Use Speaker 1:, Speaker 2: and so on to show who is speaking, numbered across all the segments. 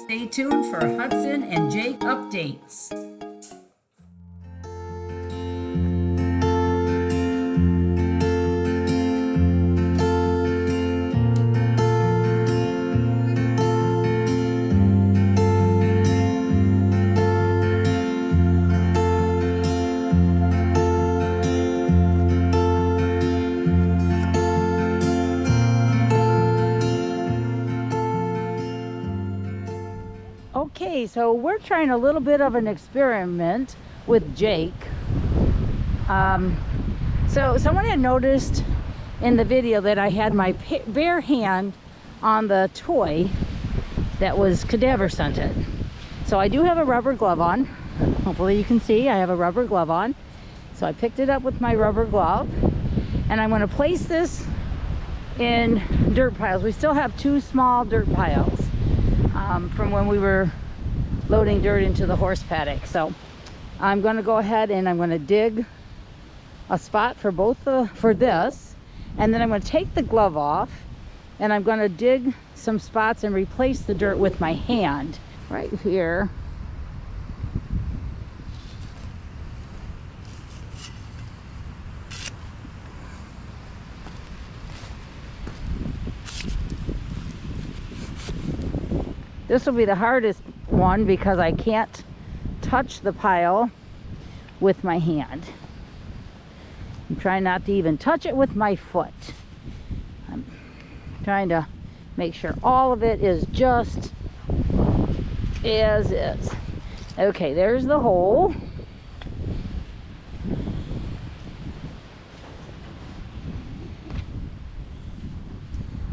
Speaker 1: Stay tuned for Hudson and Jake updates.
Speaker 2: Okay, so we're trying a little bit of an experiment with Jake. So someone had noticed in the video that I had my bare hand on the toy that was cadaver scented. So I do have a rubber glove on. Hopefully you can see I have a rubber glove on. So I picked it up with my rubber glove, and I'm going to place this in dirt piles. We still have 2 small dirt piles from when we were loading dirt into the horse paddock. So I'm going to go ahead and I'm going to dig a spot for for this, and then I'm going to take the glove off and I'm going to dig some spots and replace the dirt with my hand right here. This will be the hardest one because I can't touch the pile with my hand. I'm trying not to even touch it with my foot. I'm trying to make sure all of it is just as is. Okay, there's the hole.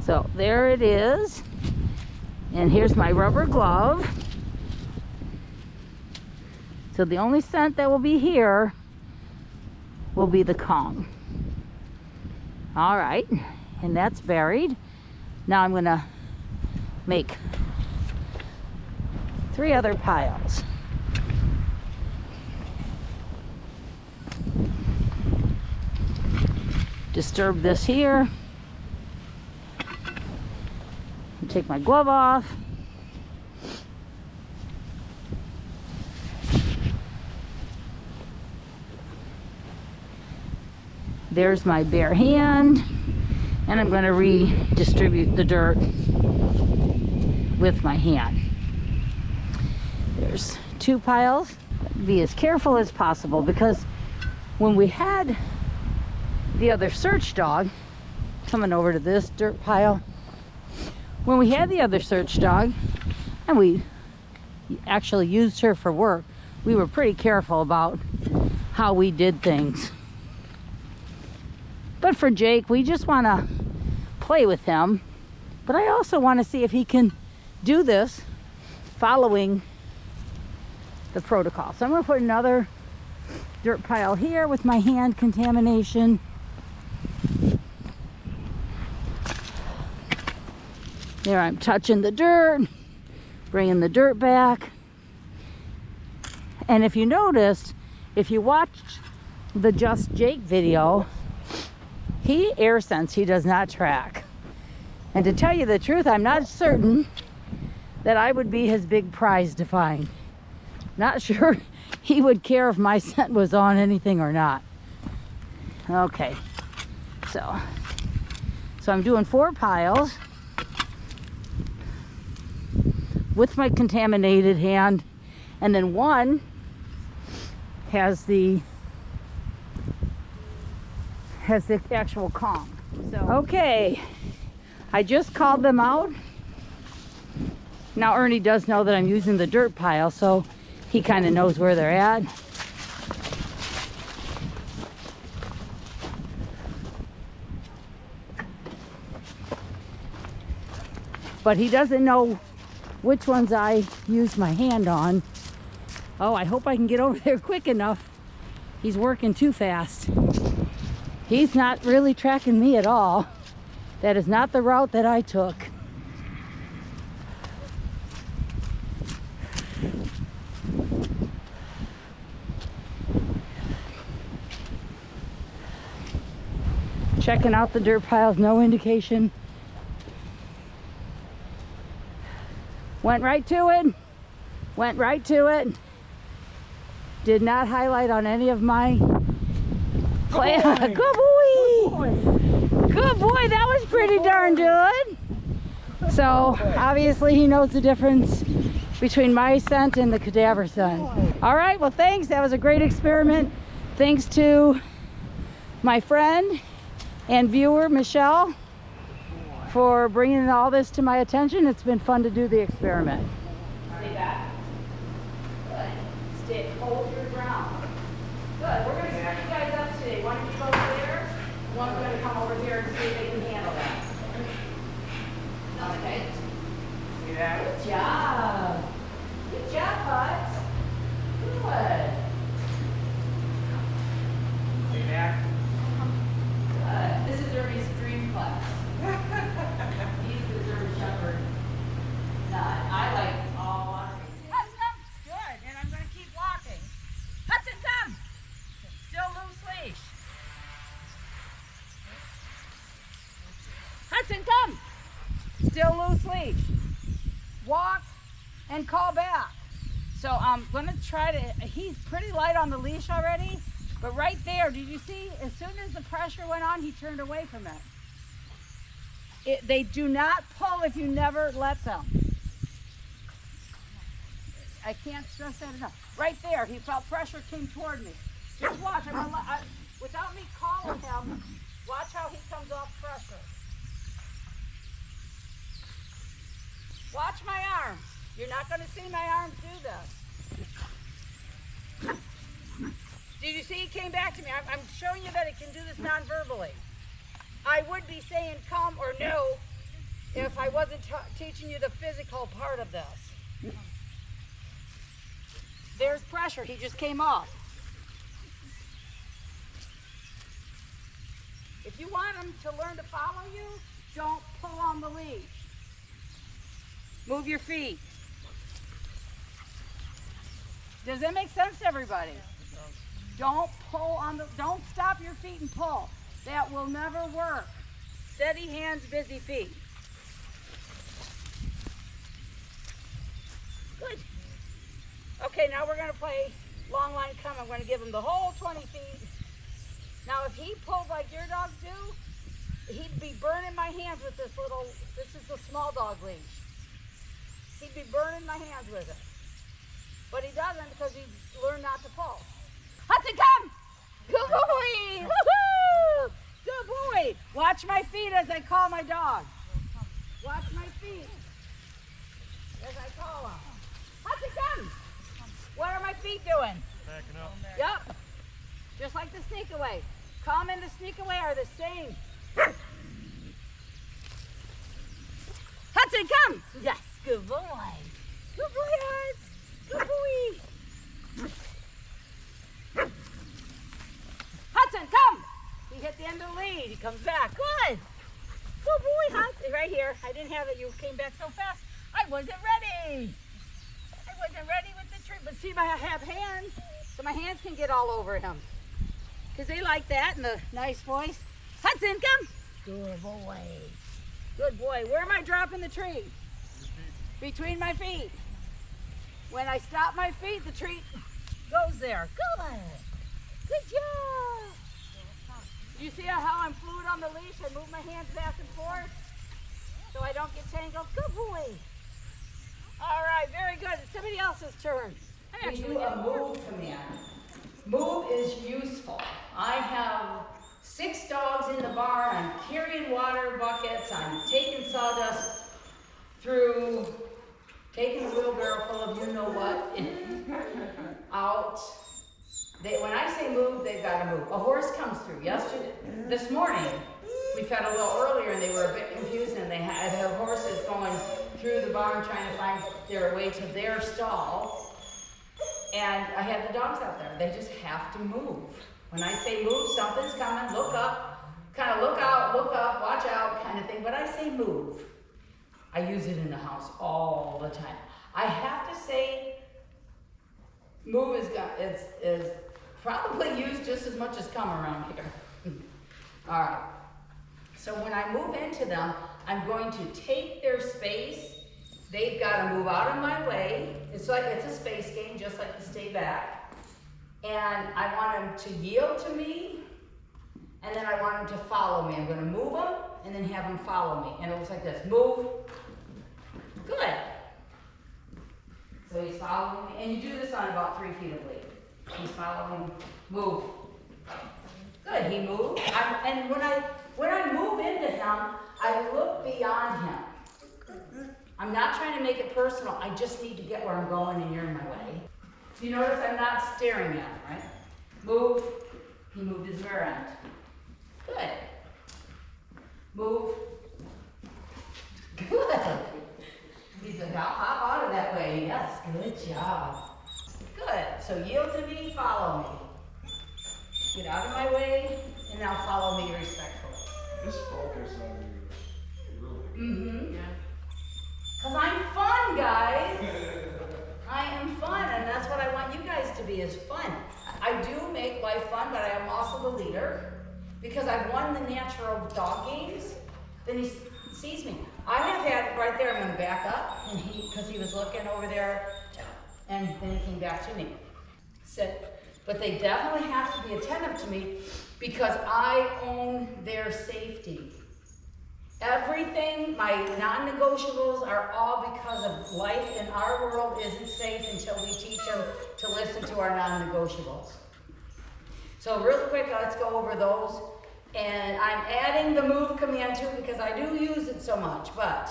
Speaker 2: So there it is. And here's my rubber glove. So the only scent that will be here will be the Kong. All right, and that's buried. Now I'm gonna make 3 other piles. Disturb this here. Take my glove off. There's my bare hand, and I'm going to redistribute the dirt with my hand. There's 2 piles. Be as careful as possible, because when we had the other search dog, coming over to this dirt pile, when we had the other search dog and we actually used her for work, we were pretty careful about how we did things. But for Jake, we just want to play with him. But I also want to see if he can do this following the protocol. So I'm going to put another dirt pile here with my hand contamination. There, I'm touching the dirt, bringing the dirt back. And if you noticed, if you watched the Just Jake video, he air scents, he does not track. And to tell you the truth, I'm not certain that I would be his big prize to find. Not sure he would care if my scent was on anything or not. Okay, so I'm doing 4 piles with my contaminated hand, and then 1 has the actual Kong. So okay, I just called them out. Now Ernie does know that I'm using the dirt pile, so he kind of knows where they're at. But he doesn't know which ones I use my hand on. Oh, I hope I can get over there quick enough. He's working too fast. He's not really tracking me at all. That is not the route that I took. Checking out the dirt piles, no indication. Went right to it. Went right to it. Did not highlight on any of my play. Good boy. Good boy. That was pretty darn good. So obviously he knows the difference between my scent and the cadaver scent. All right, well thanks. That was a great experiment. Thanks to my friend and viewer Michelle for bringing all this to my attention. It's been fun to do the experiment. Stay back. Good. Stay, hold your ground. Good. We're going to start you guys up today. One of you go there. One's going to come over here and see if they can handle that. Okay. See that? Good job. Good job, Hutz. Good.
Speaker 3: See that?
Speaker 2: Good. This is Irvy's dream class. He's the German Shepherd. I like all lotteries. Hudson, good. And I'm going to keep walking. Hudson, come. Still loose leash. Hudson, come. Still loose leash. Walk and call back. So I'm going to try to, he's pretty light on the leash already, but right there, did you see, as soon as the pressure went on, he turned away from it. They do not pull if you never let them. I can't stress that enough. Right there, he felt pressure came toward me. Just watch, without me calling him, watch how he comes off pressure. Watch my arms. You're not going to see my arms do this. Did you see he came back to me? I'm showing you that it can do this non-verbally. I would be saying come or no if I wasn't teaching you the physical part of this. There's pressure. He just came off. If you want him to learn to follow you, don't pull on the leash. Move your feet. Does that make sense to everybody? Don't pull on the, don't stop your feet and pull. That will never work. Steady hands, busy feet. Good. Okay, now we're going to play long line come. I'm going to give him the whole 20 feet. Now if he pulled like your dogs do, he'd be burning my hands with this little, this is the small dog leash. He'd be burning my hands with it. But he doesn't because he learned not to pull. Hudson, come! Good boy! Woohoo! Good boy! Watch my feet as I call my dog. Watch my feet as I call him. Hudson, come! What are my feet doing?
Speaker 3: Backing up.
Speaker 2: Yep. Just like the sneak away. Come and the sneak away are the same. Hudson, come! Yes, good boy. Good boy, Hudson. Good boy. Hudson, come! He hit the end of the lead. He comes back. Good. Good boy, Hudson. Right here. I didn't have it. You came back so fast. I wasn't ready. I wasn't ready with the tree. But see, I have hands, so my hands can get all over him. Because they like that in a nice voice. Hudson, come. Good boy. Good boy. Where am I dropping the tree? Between my feet. When I stop my feet, the tree goes there. Good. Good job. You see how I'm fluid on the leash? I move my hands back and forth so I don't get tangled. Good boy. All right, very good. It's somebody else's turn.
Speaker 1: We do a move command. Move is useful. I have 6 dogs in the barn. I'm carrying water buckets. I'm taking sawdust through, taking a wheelbarrow full of you know what out. When I say move, they've got to move. A horse comes through. This morning, we fed a little earlier and they were a bit confused and they had horses going through the barn trying to find their way to their stall. And I had the dogs out there. They just have to move. When I say move, something's coming, look up, kind of look out, look up, watch out kind of thing. But I say move. I use it in the house all the time. I have to say move is probably used just as much as come around here. All right. So when I move into them, I'm going to take their space. they've got to move out of my way. It's a space game, just like the stay back. And I want them to yield to me, and then I want them to follow me. I'm going to move them, and then have them follow me. And it looks like this. Move. Good. So he's following me, and you do this on about 3 feet of lead. He's following. Move. Good. He moved. And when I move into him, I look beyond him. I'm not trying to make it personal. I just need to get where I'm going, and you're in my way. You notice I'm not staring at him, right? Move. He moved his rear end. Good. Move. Good. He's like, I'll hop out of that way. Yes, good job. Good. So yield to me, follow me. Get out of my way, and now follow me respectfully.
Speaker 4: This focus on you is really good.
Speaker 1: Yeah. Because I'm fun, guys. I am fun, and that's what I want you guys to be, is fun. I do make life fun, but I am also the leader. Because I've won the natural dog games, then he sees me. I have had, right there, I'm going to back up, and because he was looking over there, and then he came back to me. Sit. But they definitely have to be attentive to me, because I own their safety. Everything, my non-negotiables are all because of life in our world isn't safe until we teach them to listen to our non-negotiables. So real quick, let's go over those. And I'm adding the move command too, because I do use it so much. But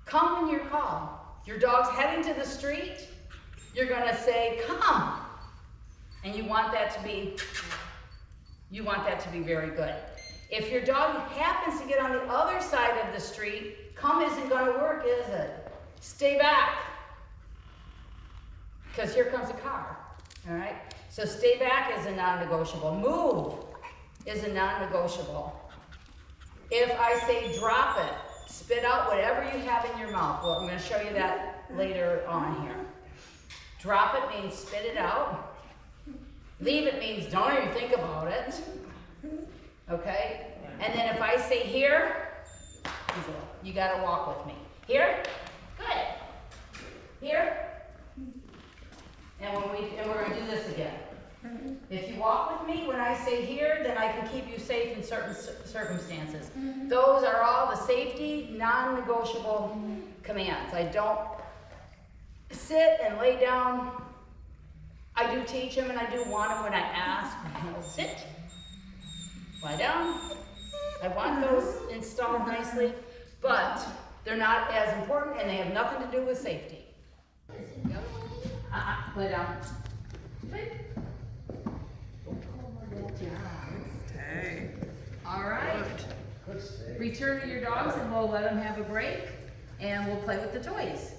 Speaker 1: come when you're called. Your dog's heading to the street, you're gonna say, come. And you want that to be very good. If your dog happens to get on the other side of the street, come isn't going to work, is it? Stay back. Because here comes a car. All right? So stay back is a non-negotiable. Move is a non-negotiable. If I say drop it, spit out whatever you have in your mouth. Well, I'm going to show you that later on here. Drop it means spit it out. Leave it means don't even think about it. Okay? And then if I say here, you gotta walk with me. Here? Good. Here? And we're gonna do this again. If you walk with me, when I say here, then I can keep you safe in certain circumstances. Those are all the safety, non-negotiable commands. I don't sit and lay down. I do teach them and I do want them when I ask. I'll sit. Lie down. I want those installed nicely, but they're not as important and they have nothing to do with safety. Lay down. Good.
Speaker 5: Stay.
Speaker 1: All right. Return to your dogs and we'll let them have a break and we'll play with the toys.